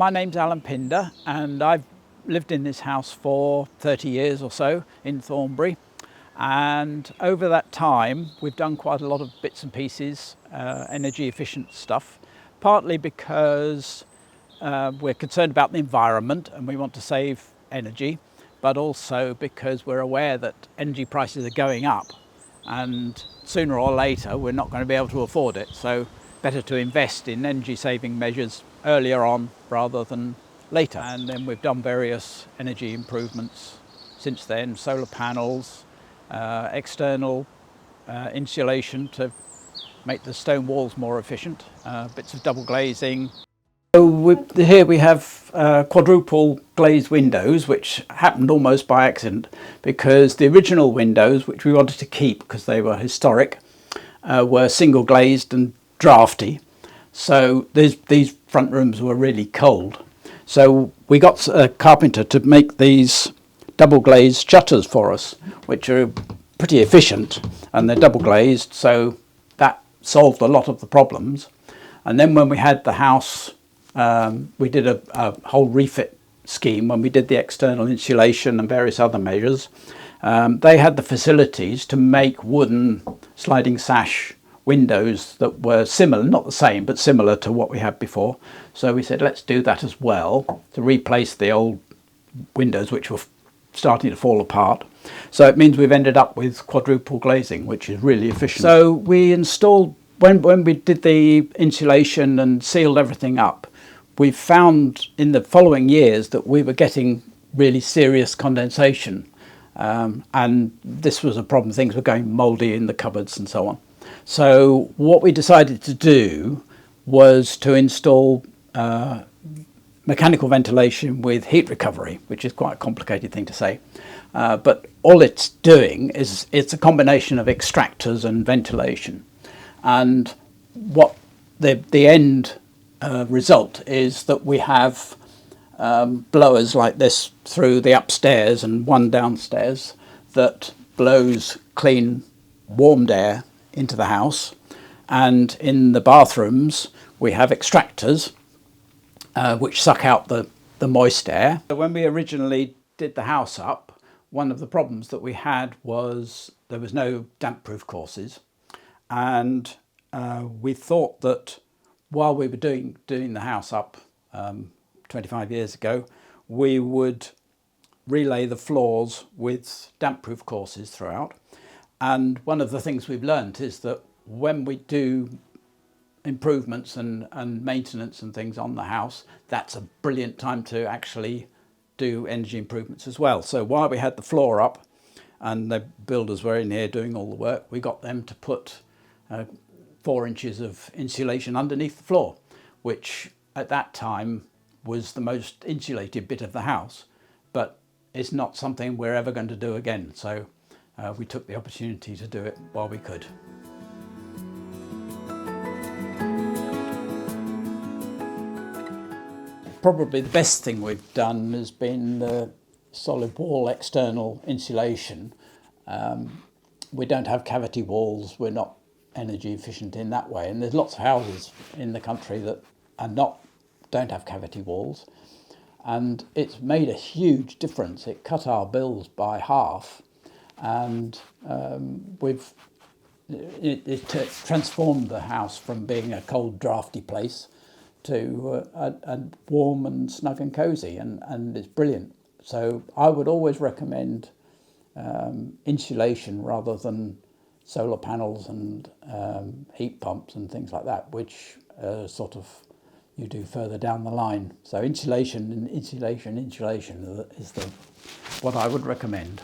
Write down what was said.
My name's Alan Pinder, and I've lived in this house for 30 years or so in Thornbury, and over that time we've done quite a lot of bits and pieces, energy efficient stuff, partly because we're concerned about the environment and we want to save energy, but also because we're aware that energy prices are going up and sooner or later we're not going to be able to afford it. So better to invest in energy saving measures earlier on rather than later. And then we've done various energy improvements since then: solar panels, external insulation to make the stone walls more efficient, bits of double glazing. So here we have quadruple glazed windows, which happened almost by accident because the original windows, which we wanted to keep because they were historic, were single glazed and drafty. So these front rooms were really cold. So we got a carpenter to make these double glazed shutters for us, which are pretty efficient, and they're double glazed, so that solved a lot of the problems. And then when we had the house, we did a whole refit scheme when we did the external insulation and various other measures. They had the facilities to make wooden sliding sash windows that were similar, not the same, but similar to what we had before. So we said, let's do that as well to replace the old windows which were starting to fall apart. So it means we've ended up with quadruple glazing, which is really efficient. So we installed, when we did the insulation and sealed everything up, we found in the following years that we were getting really serious condensation, and this was a problem. Things were going mouldy in the cupboards and so on. So what we decided to do was to install mechanical ventilation with heat recovery, which is quite a complicated thing to say, but all it's doing is it's a combination of extractors and ventilation. And what the end result is that we have blowers like this through the upstairs and one downstairs that blows clean warmed air into the house, and in the bathrooms we have extractors which suck out the moist air. When we originally did the house up, one of the problems that we had was there was no damp proof courses, and we thought that while we were doing the house up 25 years ago, we would relay the floors with damp proof courses throughout. And one of the things we've learned is that when we do improvements and maintenance and things on the house, that's a brilliant time to actually do energy improvements as well. So while we had the floor up and the builders were in here doing all the work, we got them to put 4 inches of insulation underneath the floor, which at that time was the most insulated bit of the house, but it's not something we're ever going to do again. So we took the opportunity to do it while we could. Probably the best thing we've done has been the solid wall external insulation. We don't have cavity walls, we're not energy efficient in that way, and there's lots of houses in the country that don't have cavity walls, and it's made a huge difference. It cut our bills by half, and it transformed the house from being a cold drafty place to a warm and snug and cosy, and it's brilliant. So I would always recommend insulation rather than solar panels and heat pumps and things like that, which sort of you do further down the line. So insulation is what I would recommend.